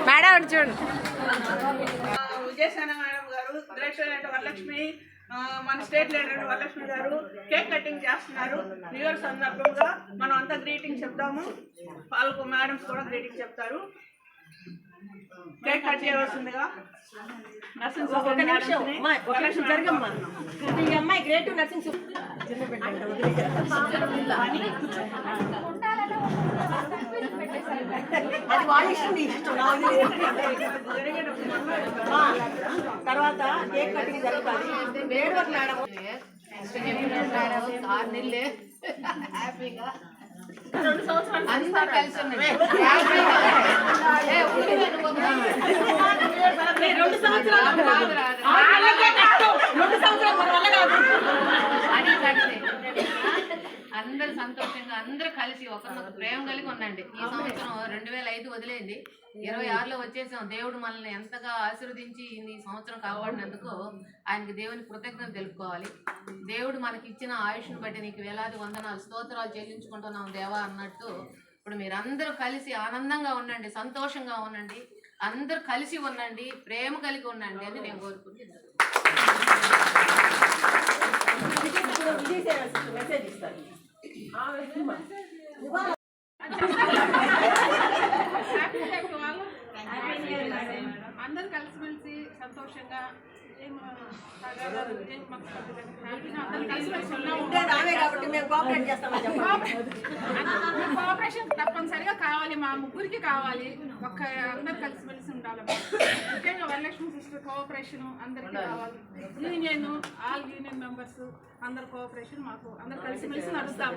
Madam చూడండి. Vijayasena madam గారు, director Varalakshmi, మన స్టేట్ లీడర్ వరలక్ష్మి గారు కేక్ కటింగ్ చేస్తున్నారు. న్యూ ఇయర్ సందర్భంగా మనం అంతా గ్రీటింగ్ చెప్తాము. వాళ్ళకు మేడమ్స్ కూడా గ్రీటింగ్ చెప్తారు. కేక్ కట్ చేయవలసిందిగా నర్సింగ్ అమ్మాయి గ్రేట్ నర్సింగ్ అది వాళ్ళ ఇష్టం, తర్వాత కేక్ కటింగ్ జరుగుతుంది. వేడుకలు మేడం హ్యాపీగా 2 సంవత్సరాలు అందరూ కలిసి ఉన్నారు. 2 సంవత్సరాలు అందరూ సంతోషంగా అందరూ కలిసి ఒకరినొక ప్రేమ కలిగి ఉండండి. ఈ సంవత్సరం 2005 వదిలేంది, 26లో వచ్చేసాం. దేవుడు మనల్ని ఎంతగా ఆశీర్వదించి ఈ సంవత్సరం కాపాడినందుకు ఆయనకి దేవుని కృతజ్ఞత తెలుపుకోవాలి. దేవుడు మనకి ఇచ్చిన ఆయుష్ను బట్టి నీకు వేలాది వందనాలు స్తోత్రాలు చెల్లించుకుంటున్నాం దేవా అన్నట్టు ఇప్పుడు మీరందరూ కలిసి ఆనందంగా ఉండండి, సంతోషంగా ఉండండి, అందరూ కలిసి ఉండండి, ప్రేమ కలిగి ఉండండి అని నేను కోరుకుంటున్నాను. మెసేజ్ ఇస్తారు. అందరూ కలిసిమెలిసి సంతోషంగా కోఆపరేషన్ తప్పనిసరిగా కావాలి, మా ముగ్గురికి కావాలి. అందరు కలిసిమెలిసి ఉండాలి. ముఖ్యంగా వరలక్ష్మి సిస్టర్ కోఆపరేషన్ అందరికీ కావాలి. యూనియన్, ఆల్ యూనియన్ మెంబర్స్ అందరు కోఆపరేషన్ మాకు అందరు కలిసిమెలిసి నడుద్దాం.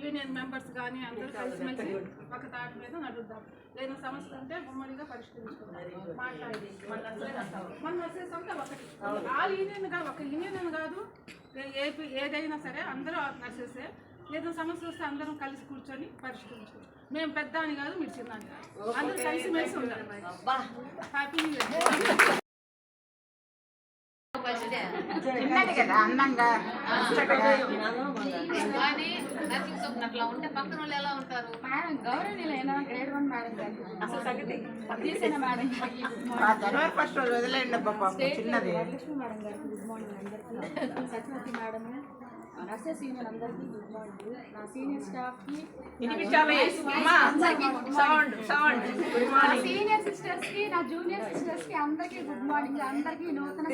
యూనియన్ మెంబర్స్ కానీ అందరూ కలిసిమెలిసి ఒక తాటి మీద నడుద్దాం. లేని సమస్య ఉంటే గుమ్మడిగా పరిష్కరించుకుంటాం, మాట్లాడి మన మెసేజ్ అంతా ఒకటి. ఆల్ యూనియన్ కాదు, ఒక యూనియన్ కాదు, ఏదైనా సరే అందరూ నర్సెసే. ఏదైనా సమస్య వస్తే అందరం కలిసి కూర్చొని పరిష్కరించుకుంటాం. మేము పెద్ద అని కాదు, మీరు చిన్న అని కాదు, అందరూ కలిసిమెలిసి ఉండాలి. Happy new year. అందంగా కానీ నర్సింగ్ సోప్ అట్లా ఉంటే పక్కన వాళ్ళు ఎలా ఉంటారు? మేడం గౌరవనీయులైన గ్రేడ్ 1 మేడం గారు, అసలు సంగతి మేడం జనవరి 1 రోజు వదిలేండి. చిన్నది వరలక్ష్మి మేడం గారికి గుడ్ మార్నింగ్ అందరికీ. సత్యవతి మేడం, నర్సెస్ యూనియన్ అందరికీ గుడ్ మార్నింగ్. నా సీనియర్ స్టాఫ్కి, సీనియర్ సిస్టర్స్కి, నా జూనియర్ సిస్టర్స్కి అందరికీ గుడ్ మార్నింగ్. అందరికీ నూతన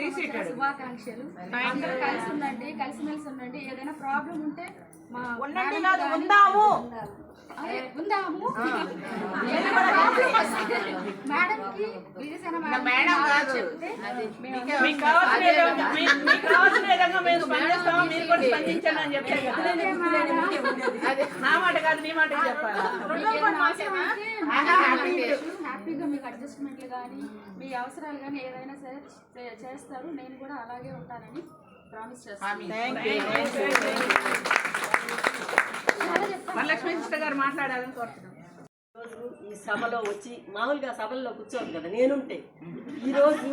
శుభాకాంక్షలు. అందరూ కలిసి ఉండండి, కలిసిమెలిసి ఉండండి. ఏదైనా ప్రాబ్లం ఉంటే మా ఉందాము మేడంకి విజయసేన మేడం చెప్తే మీకు కావాల్సిన విధంగా మేము స్పందిస్తాము. మీరు కూడా స్పందించండి అని చెప్తారు కదా. నా మాట కాదు, నీ మాట చెప్పాలి. హ్యాపీగా మీకు అడ్జస్ట్మెంట్లు కానీ మీ అవసరాలు కానీ ఏదైనా సరే చేస్తారు. నేను కూడా అలాగే ఉంటానని ప్రామిస్ చేస్తాను. వరలక్ష్మి సిస్టర్ గారు మాట్లాడాలని కోరుతున్నాను. ఈరోజు ఈ సభలో వచ్చి మామూలుగా సభల్లో కూర్చోను కదా, నేనుంటే ఈరోజు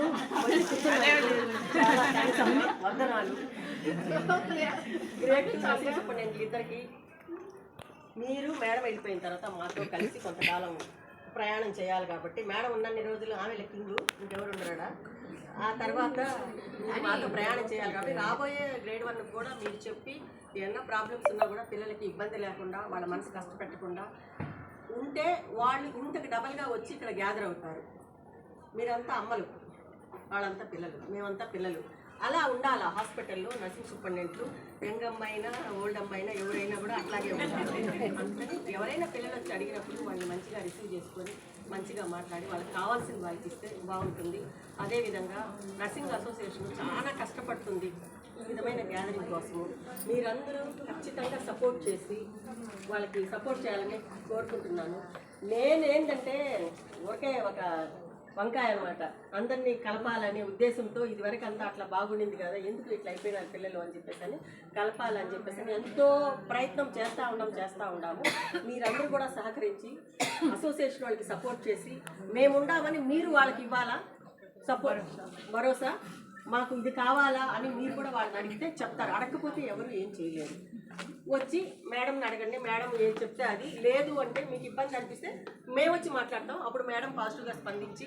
వందనాలు. గ్రేట్ నర్సింగ్ ఇద్దరికి. మీరు మేడం వెళ్ళిపోయిన తర్వాత మాతో కలిసి కొంతకాలం ప్రయాణం చేయాలి కాబట్టి మేడం ఉన్నన్ని రోజులు ఆమె లెక్కింగు, ఇంకెవరు ఉండరాడా. ఆ తర్వాత మాతో ప్రయాణం చేయాలి కాబట్టి రాబోయే గ్రేడ్ 1 కూడా మీరు చెప్పి ఏమన్నా ప్రాబ్లమ్స్ ఉన్నా కూడా పిల్లలకి ఇబ్బంది లేకుండా, వాళ్ళ మనసు కష్టపెట్టకుండా ఉంటే వాళ్ళు ఇంతకు డబల్గా వచ్చి ఇక్కడ గ్యాదర్ అవుతారు. మీరంతా అమ్మలు, వాళ్ళంతా పిల్లలు, మేమంతా పిల్లలు. అలా ఉండాలి హాస్పిటల్లో నర్సింగ్ సూపరింటెండెంట్లు. యంగ్ అమ్మాయినా ఓల్డ్ అమ్మాయినా ఎవరైనా కూడా అట్లాగే ఉండాలి. అందుకని ఎవరైనా పిల్లలు వచ్చి అడిగినప్పుడు వాళ్ళని మంచిగా రిసీవ్ చేసుకొని మంచిగా మాట్లాడి వాళ్ళకి కావాల్సిన వాళ్ళకి ఇస్తే బాగుంటుంది. అదేవిధంగా నర్సింగ్ అసోసియేషన్ చాలా కష్టపడుతుంది ఈ విధమైన గ్యాదరింగ్ కోసము. మీరందరూ ఖచ్చితంగా సపోర్ట్ చేసి వాళ్ళకి సపోర్ట్ చేయాలని కోరుకుంటున్నాను. నేనేంటంటే ఒకే ఒక వంకాయ అనమాట, అందరినీ కలపాలనే ఉద్దేశంతో ఇదివరకు అంతా అట్లా బాగుండింది కదా, ఎందుకు ఇట్లా అయిపోయినారు పిల్లలు అని చెప్పేసి కలపాలని చెప్పేసి ఎంతో ప్రయత్నం చేస్తూ ఉన్నాము. మీరందరూ కూడా సహకరించి అసోసియేషన్ వాళ్ళకి సపోర్ట్ చేసి మేముండామని మీరు వాళ్ళకి ఇవ్వాలా సపోర్ట్, భరోసా. మాకు ఇది కావాలా అని మీరు కూడా వాళ్ళని అడిగితే చెప్తారు. అడగకపోతే ఎవరు ఏం చేయలేరు. వచ్చి మేడంని అడగండి, మేడం ఏం చెప్తే అది, లేదు అంటే మీకు ఇబ్బంది అనిపిస్తే మేము వచ్చి మాట్లాడతాం. అప్పుడు మేడం పాజిటివ్గా స్పందించి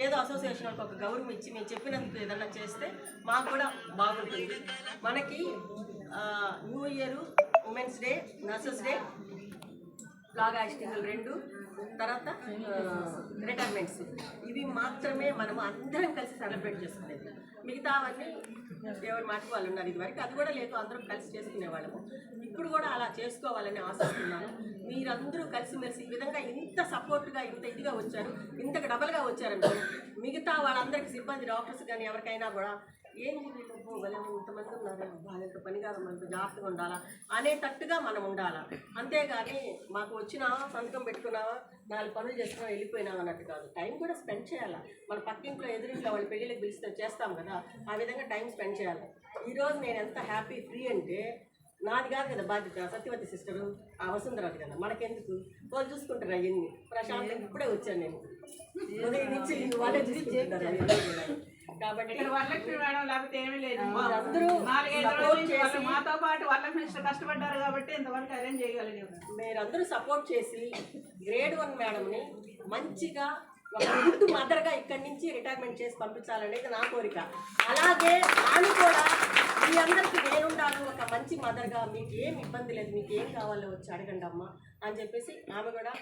ఏదో అసోసియేషన్ వాళ్ళకి ఒక గౌరవం ఇచ్చి మేము చెప్పినందుకు ఏదన్నా చేస్తే మాకు కూడా బాగుంటుంది. మనకి new year, women's day, nurses day, flag హాయిస్టింగ్లు 2, తర్వాత రిటైర్మెంట్స్, ఇవి మాత్రమే మనం అందరం కలిసి సెలబ్రేట్ చేసుకునేది. మిగతావన్నీ ఎవరి మాటకు వాళ్ళు ఉన్నారు. ఇదివరకు అది కూడా లేదు, అందరం కలిసి చేసుకునేవాళ్ళము. ఇప్పుడు కూడా అలా చేసుకోవాలని ఆశిస్తున్నాను. మీరందరూ కలిసిమెలిసి ఈ విధంగా ఇంత సపోర్ట్గా, ఇంత ఇదిగా వచ్చారు, ఇంతకు డబల్గా వచ్చారంటే మిగతా వాళ్ళందరికీ, సిబ్బంది, డాక్టర్స్ కానీ ఎవరికైనా కూడా ఏం ఇంతమంది ఉన్నారు, వాళ్ళంత పని కాదు, మనకు జాగ్రత్తగా ఉండాలా అనేటట్టుగా మనం ఉండాలా. అంతేగాని మాకు వచ్చినా సంతకం పెట్టుకున్నావా, 4 పనులు చేసుకున్నా వెళ్ళిపోయినాం అన్నట్టు కాదు. టైం కూడా స్పెండ్ చేయాలి. మన పక్కింట్లో ఎదురింట్లో వాళ్ళ పెళ్ళిళ్ళకి పిలిస్తే చేస్తాం కదా, ఆ విధంగా టైం స్పెండ్ చేయాలి. ఈరోజు నేను ఎంత హ్యాపీ, ఫ్రీ అంటే నాది కాదు కదా బాధ్యత, సత్యవతి సిస్టరు, ఆ వసుంధరాది కదా, మనకెందుకు, వాళ్ళు చూసుకుంటారు అవన్నీ. ప్రశాంతంగా ఇప్పుడే వచ్చాను నేను, ఉదయం నుంచి వాళ్ళే చూసుకుంటారు. కాబట్టి వరలక్ష్మి మేడం లేకపోతే ఏమీ లేదు, అందరూ మాతో పాటు వరలక్ష్మి కష్టపడ్డారు కాబట్టి ఇంతవరకు అరేంజ్ చేయగలిగాము. మీరందరూ సపోర్ట్ చేసి గ్రేడ్ 1 మేడంని మంచిగా ఒక గుడ్ మదర్గా ఇక్కడి నుంచి రిటైర్మెంట్ చేసి పంపించాలనేది నా కోరిక. అలాగే ఆమె కూడా మీ అందరికీ నేనుండాను ఒక మంచి మదర్గా, మీకు ఏం ఇబ్బంది లేదు, మీకు ఏం కావాలో వచ్చి అడగండి అమ్మ అని చెప్పేసి ఆమె కూడా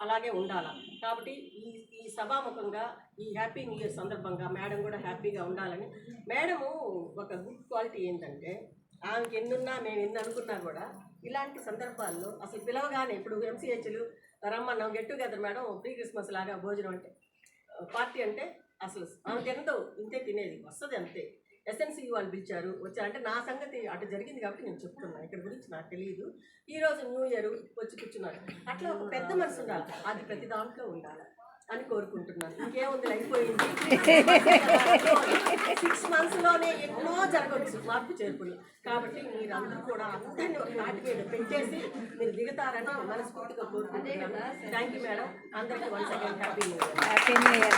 అలాగే ఉండాలి. కాబట్టి ఈ సభాముఖంగా ఈ హ్యాపీ న్యూ ఇయర్ సందర్భంగా మేడం కూడా హ్యాపీగా ఉండాలని. మేడము ఒక గుడ్ క్వాలిటీ ఏంటంటే, ఆమెకి ఎన్నున్నా మేము ఎన్ని అనుకున్నా కూడా ఇలాంటి సందర్భాల్లో అసలు పిలవగానే, ఇప్పుడు ఎంసీహెచ్లు రమ్మన్నాం, get together madam, pre Christmas లాగా భోజనం అంటే, పార్టీ అంటే అసలు ఆమెకి ఎంతో ఇంతే తినేది వస్తుంది అంతే. ఎస్ఎన్సీ వాళ్ళు పిలిచారు, వచ్చారంటే నా సంగతి అటు జరిగింది కాబట్టి నేను చెప్తున్నాను, ఇక్కడ గురించి నాకు తెలియదు. ఈరోజు న్యూ ఇయర్ వచ్చి కూర్చున్నారు, అట్లా ఒక పెద్ద మనసు ఉండాలి, అది ప్రతి దాంట్లో ఉండాలి అని కోరుకుంటున్నాను. ఇంకేముంది, అయిపోయింది. 6 monthsలోనే ఎన్నో జరగవచ్చు మార్పు చేర్పులు. కాబట్టి మీరందరూ కూడా అందరినీ ఒక నాటి మీద పెట్టేసి మీరు దిగుతారని మనస్ఫూర్తిగా కోరుకుంటున్నాను. థ్యాంక్ యూ మేడం, అందరికీ once again happy new year.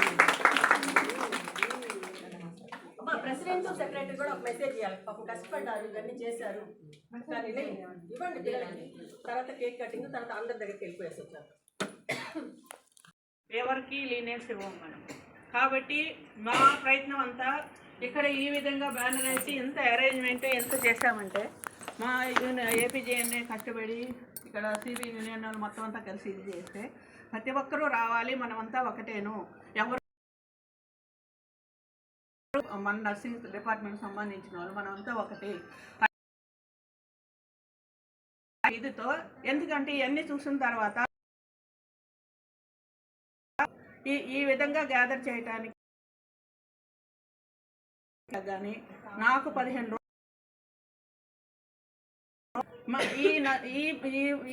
మా ప్రెసిడెంట్, సెక్రటరీ కూడా ఒక మెసేజ్ ఇవ్వాలి, పాపం కష్టపడ్డారు, ఇవన్నీ చేశారు. కానీ ఇవ్వండి పిల్లలకి, తర్వాత కేక్ కటింగ్, తర్వాత అందరి దగ్గరికి వెళ్ళిపోయేసి వచ్చారు. ఎవరికి లీనియన్స్ ఇవ్వం మనం. కాబట్టి మా ప్రయత్నం అంతా ఇక్కడ ఈ విధంగా బ్యానర్ వేసి ఇంత అరేంజ్మెంట్ ఎంత చేశామంటే, మా ఏపీజేఎన్ఏ కష్టపడి ఇక్కడ సిబి యూనియన్ వాళ్ళు మొత్తం అంతా కలిసి ఇది చేస్తే ప్రతి ఒక్కరూ రావాలి, మనమంతా ఒకటేను. ఎవరు మన నర్సింగ్ డిపార్ట్మెంట్ సంబంధించిన వాళ్ళు మనమంతా ఒకటే ఇదితో. ఎందుకంటే ఇవన్నీ చూసిన తర్వాత ఈ విధంగా గ్యాదర్ చేయటానికి కానీ నాకు 15 రోజులు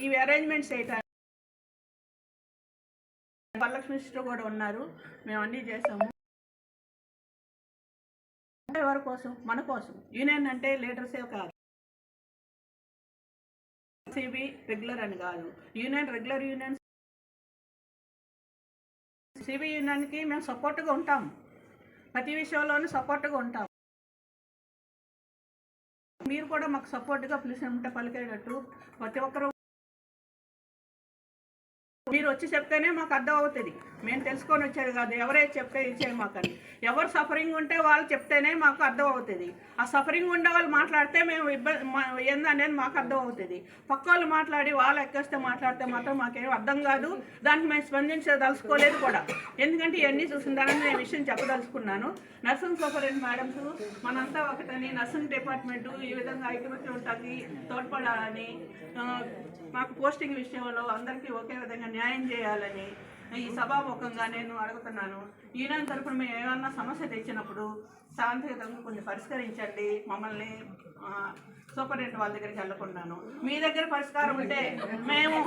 ఈ అరేంజ్మెంట్స్ చేయటానికి వరలక్ష్మి సిస్టర్ కూడా ఉన్నారు, మేము అన్నీ చేసాము. ఎవరి కోసం? మన కోసం. యూనియన్ అంటే లీడర్సే కాదు, సిబి రెగ్యులర్ అని కాదు, యూనియన్ రెగ్యులర్ యూనియన్, సిబి యూనియన్కి మేము సపోర్ట్గా ఉంటాం, ప్రతి విషయంలోనూ సపోర్ట్గా ఉంటాం. మీరు కూడా మాకు సపోర్ట్గా పిలిచి పలికేటట్టు ప్రతి ఒక్కరు మీరు వచ్చి చెప్తేనే మాకు అర్థం అవుతుంది. మేము తెలుసుకొని వచ్చేది కాదు, ఎవరైతే చెప్తే ఇచ్చేది మాకని. ఎవరు సఫరింగ్ ఉంటే వాళ్ళు చెప్తేనే మాకు అర్థం అవుతుంది. ఆ సఫరింగ్ ఉండే వాళ్ళు మాట్లాడితే మేము ఏందనేది మాకు అర్థం అవుతుంది. పక్క వాళ్ళు మాట్లాడి వాళ్ళు ఎక్కేస్తే మాట్లాడితే మాత్రం మాకేం అర్థం కాదు. దానికి మేము స్పందించదలుచుకోలేదు కూడా. ఎందుకంటే ఇవన్నీ చూసిందానని నేను విషయం చెప్పదలుచుకున్నాను. నర్సింగ్ సూపరింటెండెంట్ మేడమ్స్ మనంతా ఒకటని, నర్సింగ్ డిపార్ట్మెంటు ఈ విధంగా ఐక్యమత్యం ఉంటుంది, తోడ్పడాలని, మాకు పోస్టింగ్ విషయంలో అందరికీ ఒకే విధంగా న్యాయం చేయాలని ఈ సభాముఖంగా నేను అడుగుతున్నాను. యూనియన్ తరఫున మేము ఏమన్నా సమస్య తెచ్చినప్పుడు శాంతియుతంగా కొంచెం పరిష్కరించండి. మమ్మల్ని సూపరింటెండెంట్ వాళ్ళ దగ్గరికి వెళ్ళకుండాను మీ దగ్గర పరిష్కారం ఉంటే మేము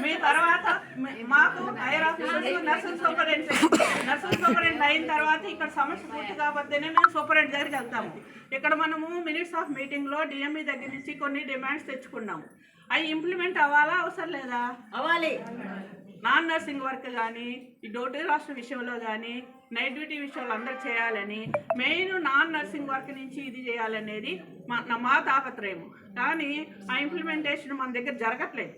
మీ తర్వాత మాకు హైయర్ ఆఫీసర్స్ నర్సింగ్ సూపరింటెండెంట్ అయిన తర్వాత ఇక్కడ సమస్య పూర్తి కాబట్టినే మేము సూపరింటెండెంట్ దగ్గరికి వెళ్తాము. ఇక్కడ మనము మినిట్స్ ఆఫ్ మీటింగ్లో డిఎంఈ దగ్గర నుంచి కొన్ని డిమాండ్స్ తెచ్చుకున్నాము. అవి ఇంప్లిమెంట్ అవ్వాలా అవసరం లేదా? అవ్వాలి. నాన్ నర్సింగ్ వర్క్ కానీ, ఈ డోటీ రాష్ట్ర విషయంలో కానీ నైట్ డ్యూటీ విషయంలో అందరూ చేయాలని, మెయిన్ నాన్ నర్సింగ్ వర్క్ నుంచి ఇది చేయాలనేది మా తాపత్రయం. కానీ ఆ ఇంప్లిమెంటేషన్ మన దగ్గర జరగట్లేదు.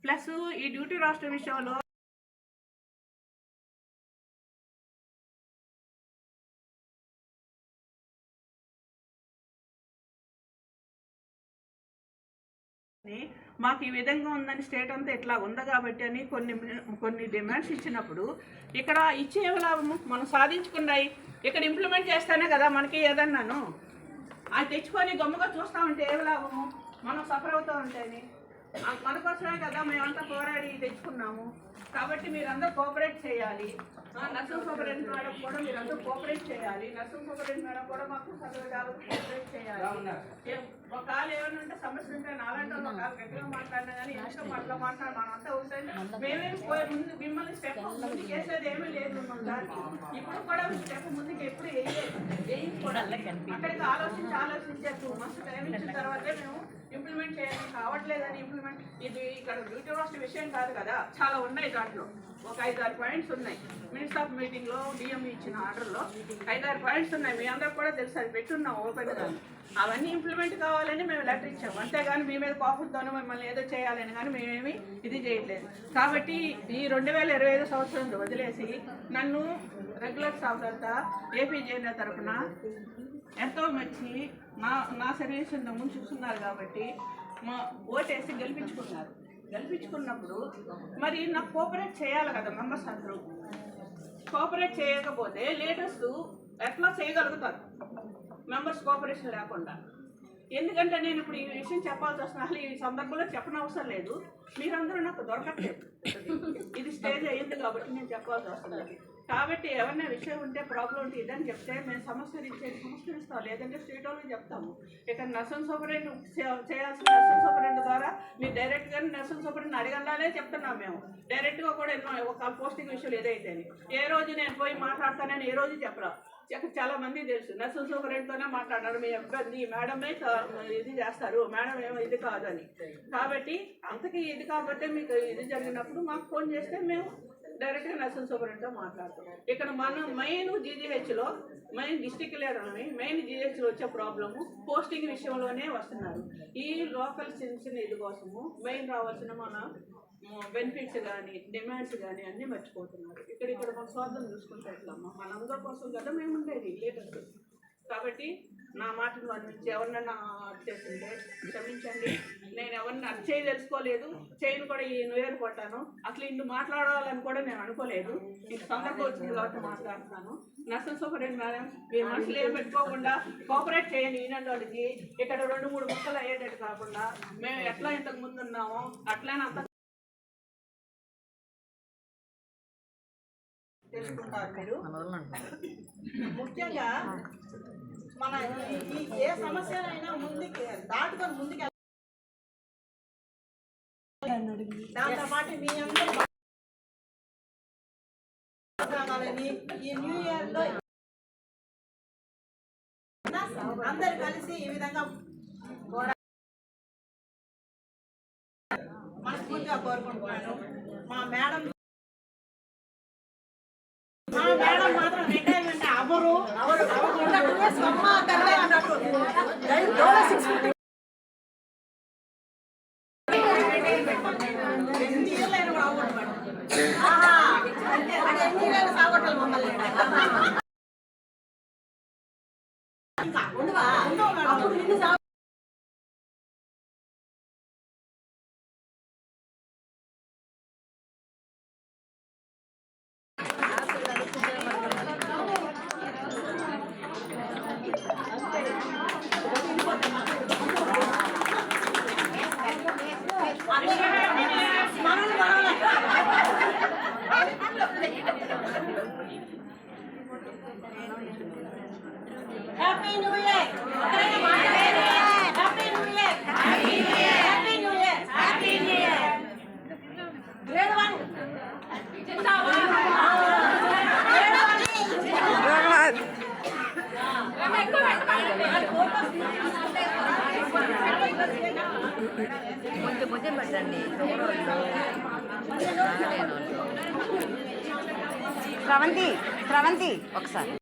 ప్లస్ ఈ డ్యూటీ రాష్ట్ర విషయంలో మాకు ఈ విధంగా ఉందని స్టేట్ అంతా ఇట్లా ఉంది కాబట్టి అని కొన్ని డిమాండ్స్ ఇచ్చినప్పుడు ఇక్కడ ఇచ్చే లాభము మనం సాధించుకున్నాయి ఇక్కడ ఇంప్లిమెంట్ చేస్తేనే కదా మనకి ఏదన్నాను అది తెచ్చుకొని గమ్ముగా చూస్తూ ఉంటే ఏ లాభము, మనం సఫర్ అవుతూ ఉంటేని మన కోసమే కదా మేమంతా పోరాడి తెచ్చుకున్నాము. కాబట్టి మీరందరూ కోఆపరేట్ చేయాలి. నర్సింగ్ సూపరింటెండెంట్ మేడం కూడా మీరందరూ కోఆపరేట్ చేయాలి. నర్సింగ్ సూపరింటెండెంట్ మేడం కూడా మాకు సదవిధాలు కోఆపరేట్ చేయాలి. ఒకవేళ ఏమైనా ఉంటే సమస్య ఉంటే నాలంటే ఒకవేళ గట్టిగా మాట్లాడినా కానీ ఎంత మాటలో మాట్లాడి మనం అంతా ఉంటే మేమేమి ముందు మిమ్మల్ని స్టెప్ ముందుకు వేసేది ఏమీ లేదు. ఇప్పుడు కూడా స్టెప్ ముందుకు ఎప్పుడు వేయించుకోవడం అక్కడికి ఆలోచించే 2 months టైం ఇచ్చిన తర్వాతే మేము ఇంప్లిమెంట్ చేయాలి. కావట్లేదని ఇంప్లిమెంట్ ఇది ఇక్కడ డ్యూటీ రాష్ట్ర విషయం కాదు కదా, చాలా ఉన్నాయి. దాంట్లో ఒక 5-6 పాయింట్స్ ఉన్నాయి. మినిట్స్ ఆఫ్ మీటింగ్లో డిఎం ఇచ్చిన ఆర్డర్లో 5-6 పాయింట్స్ ఉన్నాయి. మీ అందరికి కూడా తెలుసు, అది పెట్టున్నాం ఓపెన్గా. అవన్నీ ఇంప్లిమెంట్ కావాలని మేము లెటర్ ఇచ్చాము. అంతేగాని మీ మీద కోపంతోనే మిమ్మల్ని ఏదో చేయాలని కానీ మేమేమి ఇది చేయట్లేదు. కాబట్టి ఈ 2025 సంవత్సరం వదిలేసి నన్ను రెగ్యులర్ స్టాఫ్ అంతా ఏపీజేఎన్ఏ తరఫున ఎంతో మంచి నా సర్వీస్ ముందు చూస్తున్నారు కాబట్టి మా ఓటేసి గెలిపించుకున్నప్పుడు మరి నాకు కోఆపరేట్ చేయాలి కదా మెంబర్స్ అందరూ. కోఆపరేట్ చేయకపోతే లీడర్స్ ఎట్లా చేయగలుగుతారు మెంబర్స్ కోఆపరేషన్ లేకుండా? ఎందుకంటే నేను ఇప్పుడు ఈ విషయం చెప్పాల్సి వస్తున్నా. అసలు ఈ సందర్భంలో చెప్పనవసరం లేదు, మీరందరూ నాకు దొరకట్లేదు. ఇది స్టేజ్ అయ్యింది కాబట్టి నేను చెప్పాల్సి వస్తుంది. కాబట్టి ఎవరైనా విషయం ఉంటే ప్రాబ్లం ఉంటే ఇదని చెప్తే మేము సమస్యనిస్తాం, లేదంటే స్టేట్ వాళ్ళకి చెప్తాము. ఇక్కడ నర్సింగ్ సూపరింటెండెంట్ చేయాల్సిన నర్సింగ్ సూపరింటెండెంట్ ద్వారా మీరు డైరెక్ట్గా నర్సింగ్ సూపరింటెండెంట్ అడగలానే చెప్తున్నాం. మేము డైరెక్ట్గా కూడా ఒక పోస్టింగ్ విషయం ఏదైతే ఏ రోజు నేను పోయి మాట్లాడతానని ఏ రోజు చెప్పరా. చాలా మంది తెలుసు నర్సింగ్ సూపరింటెండెంట్తోనే మాట్లాడారు, మీ ఇబ్బంది మేడమే ఇది చేస్తారు, మేడం ఏమో ఇది కాదని. కాబట్టి అంతకీ ఇది కాబట్టి మీకు ఇది జరిగినప్పుడు మాకు ఫోన్ చేస్తే మేము డైరెక్ట్గా నర్సింగ్ సూపరింటెండెంట్తో మాట్లాడతాం. ఇక్కడ మనం మెయిన్ జీజీహెచ్లో మెయిన్ డిస్టిక్ లీడర్ని మెయిన్ జీజీహెచ్లో వచ్చే ప్రాబ్లము పోస్టింగ్ విషయంలోనే వస్తున్నారు. ఈ లోకల్ చిన్న ఇది కోసము మెయిన్ రావాల్సిన మన బెనిఫిట్స్ కానీ డిమాండ్స్ కానీ అన్నీ మర్చిపోతున్నారు. ఇక్కడ మన స్వార్థం చూసుకుంటే ఎట్లమ్మా, మనందరి కోసం కదా మేము ఉండేది లీడర్స్. కాబట్టి నా మాటను వర్ణించి ఎవరినన్నా చేసిందే క్షమించండి. నేను ఎవరిని చేయదలుచుకోలేదు, చేయను కూడా ఈ నువ్వేరు కొట్టాను. అసలు ఇన్ని మాట్లాడాలని కూడా నేను అనుకోలేదు. ఈ సందర్భం వచ్చింది కాబట్టి మాట్లాడుతున్నాను. నర్సింగ్ సూపరింటెండెంట్ మేడం మీ మనుషులు ఏం పెట్టుకోకుండా కోఆపరేట్ చేయండి. ఈనాటికి ఇక్కడ 2-3 ముక్కలు అయ్యేటట్టు కాకుండా మేము ఎట్లా ఇంతకు ముందు ఉన్నామో అట్లనే అంత తెలుసుకుంటారు. మీరు ముఖ్యంగా మన ఏ సమస్యలైనా ముందుకు దాటుకొని ముందుకు దాంతో పాటు మీ అందరూ ఈ న్యూ ఇయర్ లో అందరు కలిసి ఈ విధంగా మనస్ఫూర్తిగా కోరుకుంటున్నాను. మా మేడం మాత్రం రిటైర్మెంట్ అవరు సాగొట్టాలి మమ్మల్ని. Happy New Year! Happy New Year! Happy New Year! Happy New Year! Happy New Year! Grade 1. Grade 1. కొంచెం కొంచెం పెట్టండి. స్రవంతి ఒకసారి